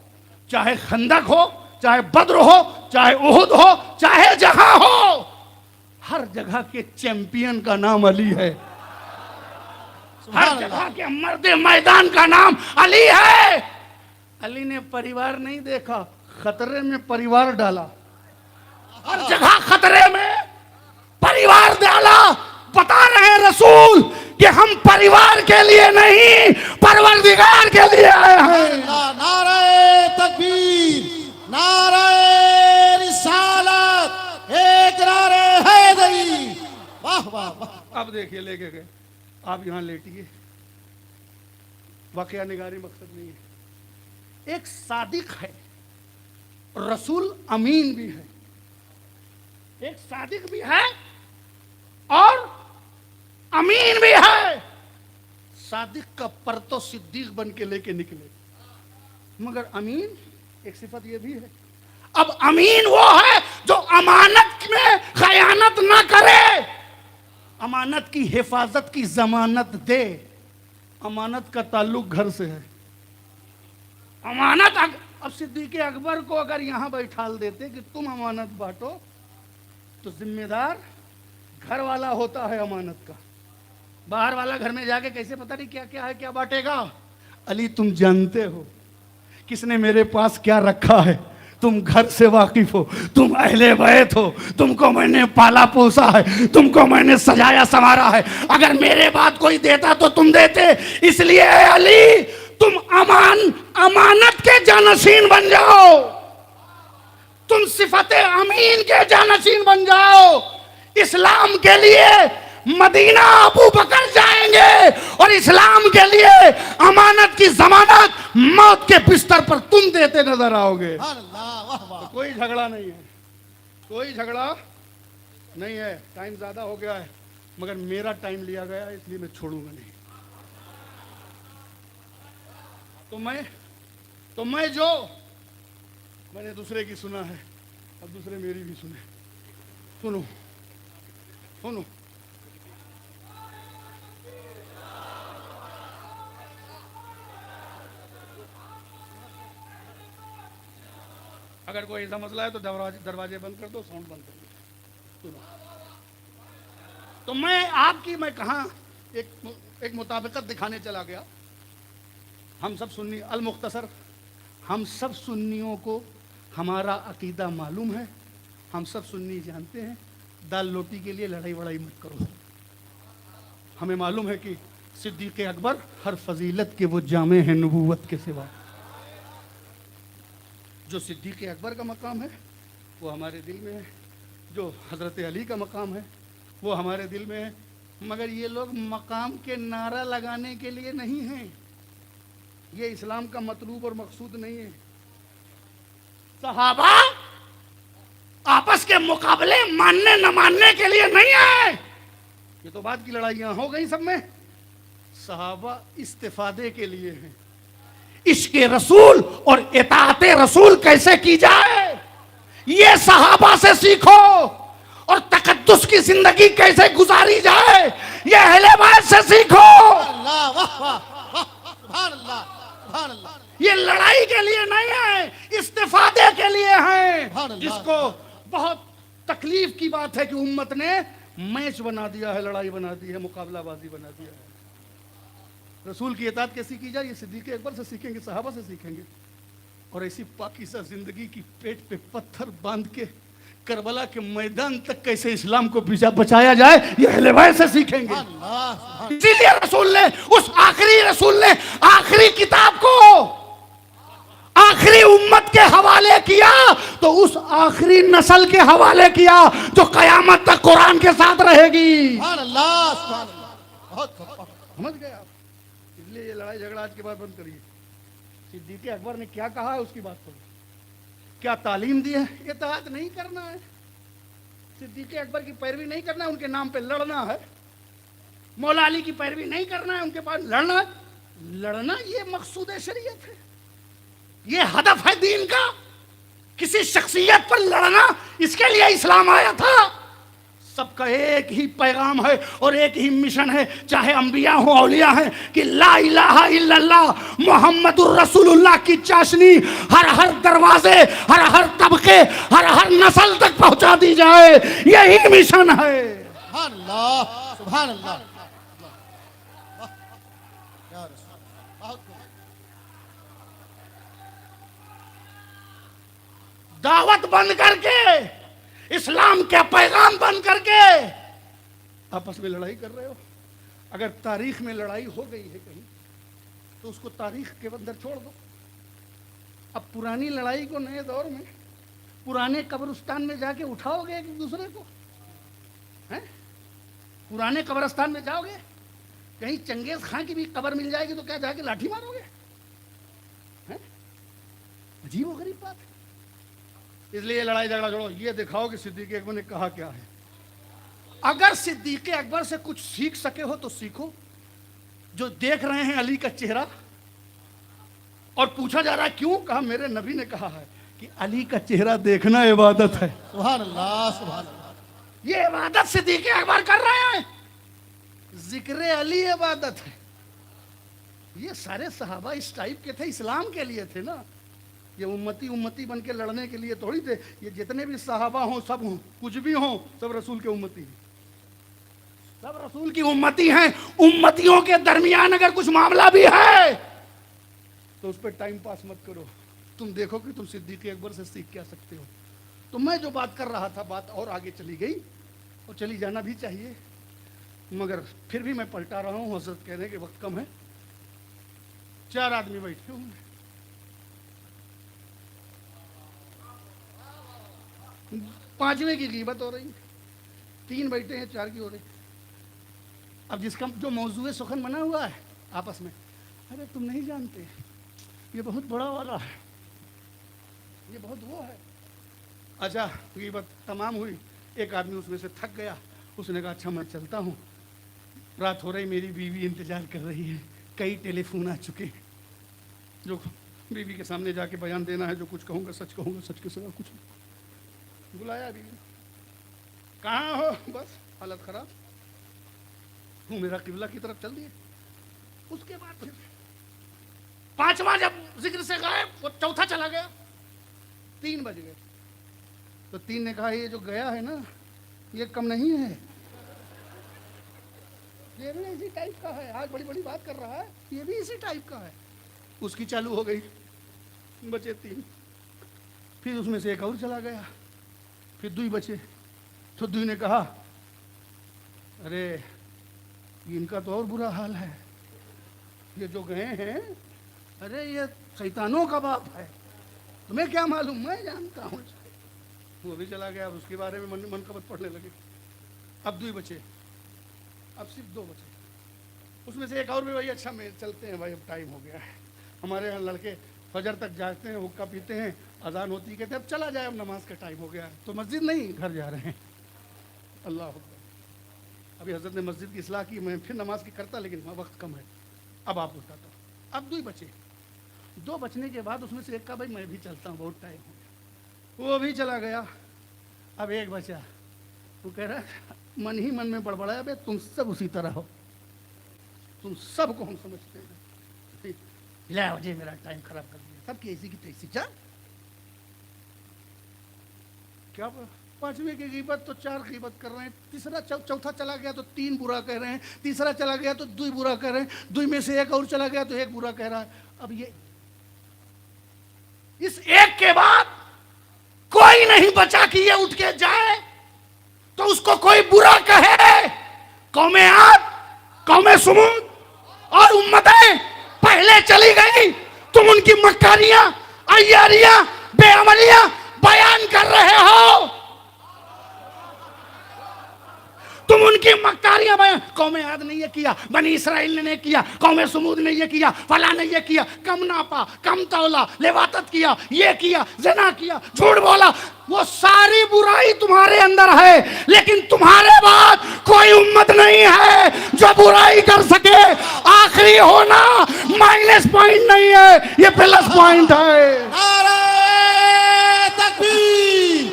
चाहे खंदक हो, चाहे बद्र हो चाहे उहुद हो, चाहे जहां हो, हर जगह के चैंपियन का नाम अली है। हर जगह के मर्दे मैदान का नाम अली है। अली ने परिवार नहीं देखा, खतरे में परिवार डाला। हर जगह खतरे में परिवार डाला। बता रहे हैं रसूल कि हम परिवार के लिए नहीं, परवरदिगार के लिए आए हैं। नारे तकबीर, नारे रिसालत, एक नारे हैदरी। वाह वाह वाह। अब देखिए लेके गए, आप यहां लेटिए। वाकया निगारी मकसद नहीं है। एक सादिक है, रसूल अमीन भी है। एक सादिक भी है और अमीन भी है। सादिक का पर तो सिद्दीक बन के लेके निकले, मगर अमीन एक सिफत ये भी है। अब अमीन वो है जो अमानत में खयानत ना करे, अमानत की हिफाजत की जमानत दे। अमानत का ताल्लुक घर से है। अमानत अब सिद्दीक अकबर को अगर यहां बैठाल देते कि तुम अमानत बांटो, तो जिम्मेदार घर वाला होता है अमानत का। बाहर वाला घर में जाके कैसे पता नहीं क्या क्या है, क्या बांटेगा। अली तुम जानते हो किसने मेरे पास क्या रखा है, तुम घर से वाकिफ हो, तुम अहले बैत हो, तुमको मैंने पाला पोसा है, तुमको मैंने सजाया संवारा है। अगर मेरे बात कोई देता तो तुम देते। इसलिए अली तुम अमानत के जानशीन बन जाओ, तुम सिफते अमीन के जानशीन बन जाओ। इस्लाम के लिए मदीना अबू बकर जाएंगे और इस्लाम के लिए अमानत की जमानत मौत के बिस्तर पर तुम देते नजर आओगे। तो कोई झगड़ा नहीं है, कोई झगड़ा नहीं है। टाइम ज्यादा हो गया है, मगर मेरा टाइम लिया गया है, इसलिए मैं छोड़ूंगा नहीं। तो मैं जो मैंने दूसरे की सुना है, अब दूसरे मेरी भी सुने। सुनो सुनो, अगर कोई ऐसा मसला है तो दरवाजे बंद कर दो, साउंड बंद कर दो। सुनो, तो मैं कहा एक मुताबिकत दिखाने चला गया। हम सब सुन्नी, अल मुख्तसर, हम सब सुन्नियों को हमारा अकीदा मालूम है। हम सब सुन्नी जानते हैं, दाल रोटी के लिए लड़ाई वड़ाई मत करो। हमें मालूम है कि सिद्दीक अकबर हर फजीलत के वो जामे हैं नबूवत के सिवा। जो सिद्दीक अकबर का मकाम है वो हमारे दिल में है, जो हज़रत अली का मकाम है वो हमारे दिल में है। मगर ये लोग मकाम के नारा लगाने के लिए नहीं हैं, ये इस्लाम का मतलूब और मकसूद नहीं है। सहाबा आपस के मुकाबले मानने न मानने के लिए नहीं है। ये तो बात की लड़ाइयां हो गई सब में। सहाबा इस्तिफादे के लिए हैं। इश्क़े रसूल और इताअते रसूल कैसे की जाए ये सहाबा से सीखो, और तकद्दुस की जिंदगी कैसे गुजारी जाए ये अहले बैत से सीखो। ये लड़ाई के लिए नहीं है, इस्तिफादे के लिए है। जिसको बहुत तकलीफ की बात है कि उम्मत ने मैच बना दिया है, लड़ाई बना दी है, मुकाबलाबाजी बना दिया है। रसूल की इताअत कैसी की जाए ये सिद्दीक अकबर से सीखेंगे, सहाबा से सीखेंगे। और ऐसी पाकीज़ा जिंदगी की पेट पे पत्थर बांध के करबला के मैदान तक कैसे इस्लाम को बचाया जाए ये अहले बैत से सीखेंगे। इसीलिए रसूल ने, उस आखिरी रसूल ने आखिरी किताब को आखिरी उम्मत के हवाले किया, तो उस आखिरी नस्ल के हवाले किया जो कयामत तक कुरान के साथ रहेगी। बहुत खूब। समझ गए आप? इसलिए ये लड़ाई झगड़ा आज के बाद बंद करिए। सिद्दीक़ अकबर ने क्या कहा है उसकी बात करो, क्या तालीम दी है, इताअत नहीं करना है, सिद्दीक़ अकबर की पैरवी नहीं करना है, उनके नाम पे लड़ना है, मौला अली की पैरवी नहीं करना है, उनके पास लड़ना है। लड़ना ये मकसूद शरीयत है, ये हदफ है दीन का। किसी शख्सियत पर लड़ना, इसके लिए इस्लाम आया था। सबका एक ही पैगाम है और एक ही मिशन है, चाहे अंबिया हो औलिया हैं, कि ला इलाहा इल्लल्लाह मुहम्मदुर रसूलुल्लाह की चाशनी हर हर दरवाजे, हर हर तबके, हर हर नस्ल तक पहुंचा दी जाए। यही मिशन है। सुभान अल्लाह, सुभान अल्लाह। या रसूल, बहुत खूब। दावत बंद करके, इस्लाम के पैगाम बंद करके आपस में लड़ाई कर रहे हो। अगर तारीख में लड़ाई हो गई है कहीं, तो उसको तारीख के अंदर छोड़ दो। अब पुरानी लड़ाई को नए दौर में पुराने कब्रिस्तान में जाके उठाओगे एक दूसरे को, हैं? पुराने कब्रिस्तान में जाओगे, कहीं चंगेज खां की भी कब्र मिल जाएगी तो क्या जाके लाठी मारोगे? हैं? अजीब व गरीब बात है। इसलिए लड़ाई झगड़ा छोड़ो, ये दिखाओ कि सिद्दीक़ अकबर ने कहा क्या है। अगर सिद्दीक़ अकबर से कुछ सीख सके हो तो सीखो। जो देख रहे हैं अली का चेहरा, और पूछा जा रहा है क्यों, कहा मेरे नबी ने कहा है कि अली का चेहरा देखना इबादत है। सुभान अल्लाह, सुभान अल्लाह। ये इबादत सिद्दीक़ अकबर कर रहे हैं, जिक्र अली इबादत है। ये सारे सहाबा इस टाइप के थे, इस्लाम के लिए थे ना। ये उम्मती उम्मती बन के लड़ने के लिए थोड़ी थे। ये जितने भी सहाबा हों, सब हों, कुछ भी हों, सब रसूल के उम्मती हैं, सब रसूल की उम्मती हैं। उम्मतियों के दरमियान अगर कुछ मामला भी है तो उस पर टाइम पास मत करो। तुम देखो कि तुम सिद्दीक़ अकबर से सीख क्या सकते हो। तो मैं जो बात कर रहा था, बात और आगे चली गई, और चली जाना भी चाहिए, मगर फिर भी मैं पलटा रहा हूँ। हजरत कहने के वक्त कम है। 4 आदमी बैठे हुए, 5वें की ग़ीबत हो रही, 3 बैठे हैं, 4 की हो रही। अब जिसका जो मौजूद सुखन बना हुआ है आपस में, अरे तुम नहीं जानते, ये बहुत बड़ा वाला है, ये बहुत वो है। अच्छा, ग़ीबत तमाम हुई। एक आदमी उसमें से थक गया, उसने कहा अच्छा मैं चलता हूँ, रात हो रही, मेरी बीवी इंतजार कर रही है, कई टेलीफोन आ चुके हैं। जो बीवी के सामने जाके बयान देना है, जो कुछ कहूँगा सच कहूँगा, सच के सिवा कुछ नहीं। बुलाया बीवी, कहाँ हो? बस हालत खराब हूँ, मेरा किबला की तरफ चल दिए। उसके बाद फिर 5वां जब जिक्र से गए, वो 4था चला गया, 3 बज गए। तो 3 ने कहा ये जो गया है ना, ये कम नहीं है, ये भी इसी टाइप का है, आज बड़ी बड़ी बात कर रहा है, ये भी इसी टाइप का है। उसकी चालू हो गई, बचे 3। फिर उसमें से एक और चला गया, फिर 2 बचे। तो 2 ने कहा अरे इनका तो और बुरा हाल है, ये जो गए हैं, अरे ये शैतानों का बाप है, तुम्हें क्या मालूम, मैं जानता हूँ। वो भी चला गया, अब उसके बारे में मनकबत पढ़ने लगे। अब 2 बचे, अब सिर्फ 2 बचे। उसमें से एक और भी, भाई अच्छा मैं चलते हैं भाई, अब टाइम हो गया है। हमारे यहाँ लड़के फजर तक जागते हैं, हुक्का पीते हैं, अजान होती कहते हैं अब चला जाए, अब नमाज का टाइम हो गया है। तो मस्जिद नहीं, घर जा रहे हैं। अल्लाह अकबर। अभी हजरत ने मस्जिद की इस्लाह की, मैं फिर नमाज की करता, लेकिन वक्त कम है, अब आप बताता हूँ। अब 2 बचे। 2 बचने के बाद उसमें से एक का भाई मैं भी चलता हूँ, बहुत टाइम हो गया, वो भी चला गया। अब 1 बचा, वो कह रहा मन ही मन में बड़बड़ाया, बे तुम सब उसी तरह हो, तुम सबको हम समझते हैं, हिलाया वजह मेरा टाइम खराब कर दिया, सब की ऐसी की तैसी। क्या 5वें की ग़ीबत तो 4 ग़ीबत कर रहे हैं, तीसरा चौथा चला गया तो 3 बुरा कह रहे हैं, तीसरा चला गया तो 2 बुरा कह रहे हैं, 2 में से एक और चला गया तो 1 बुरा कह रहा है। अब ये इस एक के बाद कोई नहीं बचा कि ये उठ के जाए तो उसको कोई बुरा कहे। कौमे आद, कौमे सुमूद और उम्मतें पहले चली गई, तुम उनकी मक्कारियां, अय्यारियां, बेअमलियां बयान कर रहे हो। तुम उनकी मक्कारियां बयान, कौम आद ने ये किया, बनी इसराइल ने किया, कौम समूद ने ये किया, फला ने ये किया, कम नापा, कम तौला, लिवातत किया, ये किया, ज़िना किया, झूठ बोला। वो सारी बुराई तुम्हारे अंदर है, लेकिन तुम्हारे बाद कोई उम्मत नहीं है जो बुराई कर सके। आखिरी होना माइनस पॉइंट नहीं है, ये प्लस पॉइंट है। नारे तकबीर,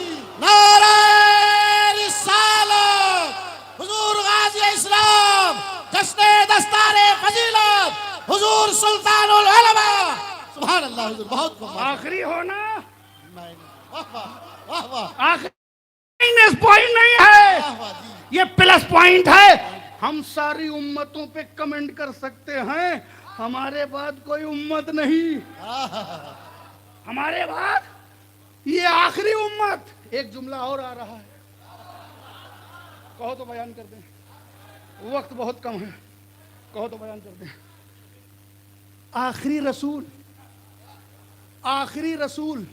नारे रिसालत, हुजूर गाज़ी इस्लाम, जश्न दस्तारे फजीलत, हुजूर सुल्तानुल उलमा। सुभान अल्लाह हुजूर, बहुत आखिरी होना वाह वाह वाह, आखिरी माइनस पॉइंट नहीं है, वाह वाह जी। ये प्लस पॉइंट है। हम सारी उम्मतों पे कमेंट कर सकते हैं, हमारे बाद कोई उम्मत नहीं, हमारे बाद ये आखिरी उम्मत। एक जुमला और आ रहा है, कहो तो बयान कर दें, वक्त बहुत कम है, कहो तो बयान कर दें। आखिरी रसूल, आखिरी रसूल,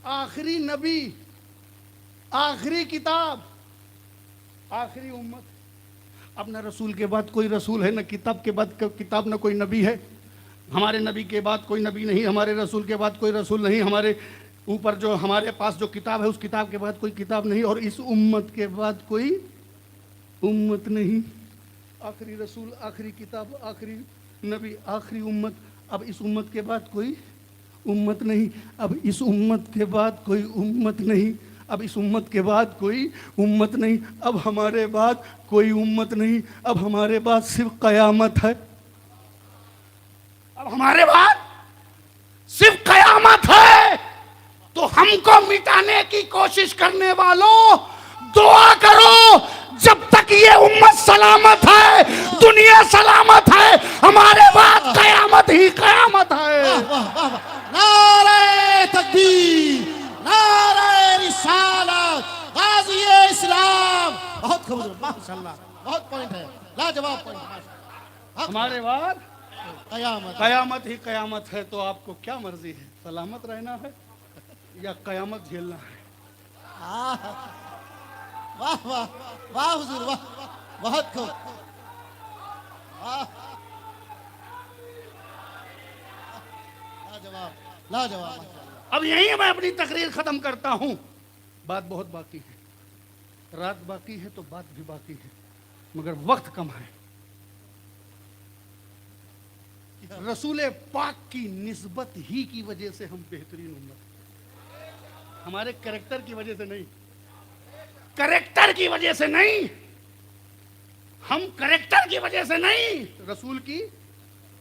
आखिरी नबी, आखिरी किताब, आखिरी उम्मत। अब न रसूल के बाद कोई रसूल है, न किताब के बाद किताब, न कोई नबी है। हमारे नबी के बाद कोई नबी नहीं, हमारे रसूल के बाद कोई रसूल नहीं, हमारे ऊपर जो हमारे पास जो किताब है उस किताब के बाद कोई किताब नहीं, और इस उम्मत के बाद कोई उम्मत नहीं। आखिरी रसूल, आखिरी किताब, आखिरी नबी, आखिरी उम्मत। अब इस उम्मत के बाद कोई उम्मत नहीं, अब इस उम्मत के बाद कोई उम्मत नहीं, अब इस उम्मत के बाद कोई उम्मत नहीं, अब हमारे बाद कोई उम्मत नहीं, अब हमारे बाद सिर्फ कयामत है। अब हमारे बाद सिर्फ कयामत है। तो हमको मिटाने की कोशिश करने वालों, दुआ करो, जब तक ये उम्मत सलामत है, दुनिया सलामत है, हमारे बाद कयामत ही कयामत है। वाह वाह वाह, नारे तकबीर, नारे रिसालत, गाज़ी इस्लाम। बहुत खूब, माशाअल्लाह, बहुत पॉइंट है, लाजवाब पॉइंट। हमारे बाद कयामत, कयामत ही कयामत है। तो आपको क्या मर्जी है, सलामत रहना है या कयामत झेलना है? वाह वाह वाह हुजूर, वाह, बहुत खूब, वाह, लाजवाब लाजवाब। अब यहीं मैं अपनी तकरीर खत्म करता हूं। बात बहुत बाकी है, रात बाकी है तो बात भी बाकी है, मगर वक्त कम है। रसूल पाक की निस्बत ही की वजह से हम बेहतरीन उम्मत, हमारे कैरेक्टर की वजह से नहीं, कैरेक्टर की वजह से नहीं, हम कैरेक्टर की वजह से नहीं, रसूल की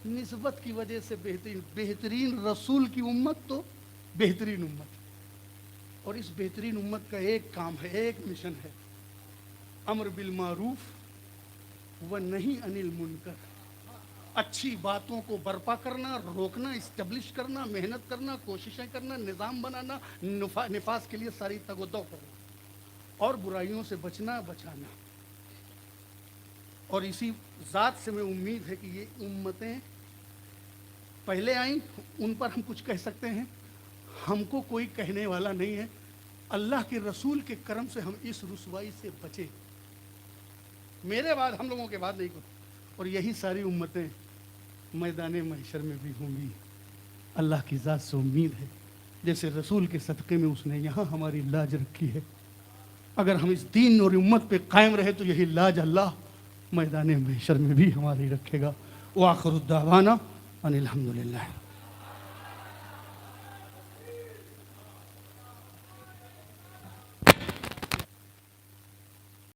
निस्बत की वजह से बेहतरीन। बेहतरीन रसूल की उम्मत तो बेहतरीन उम्मत। और इस बेहतरीन उम्मत का एक काम है, एक मिशन है, अम्र बिल मारूफ व नही अनिल मुनकर। अच्छी बातों को बर्पा करना, रोकना, इस्टेब्लिश करना, मेहनत करना, कोशिशें करना, निज़ाम बनाना, निफास के लिए सारी तगोदो करना, और बुराइयों से बचना, बचाना। और इसी ज़ात से मैं उम्मीद है कि ये उम्मतें पहले आई, उन पर हम कुछ कह सकते हैं, हमको कोई कहने वाला नहीं है। अल्लाह के रसूल के करम से हम इस रुसवाई से बचे, मेरे बाद, हम लोगों के बाद नहीं को। और यही सारी उम्मतें मैदान महशर में भी होंगी। अल्लाह की ज़ात से उम्मीद है, जैसे रसूल के सदक़े में उसने यहाँ हमारी लाज रखी है, अगर हम इस दीन और उम्मत पे कायम रहे तो यही लाज अल्लाह मैदान महशर में भी हमारी रखेगा। व आखिर दावाना अनिल हम्दुलिल्लाह।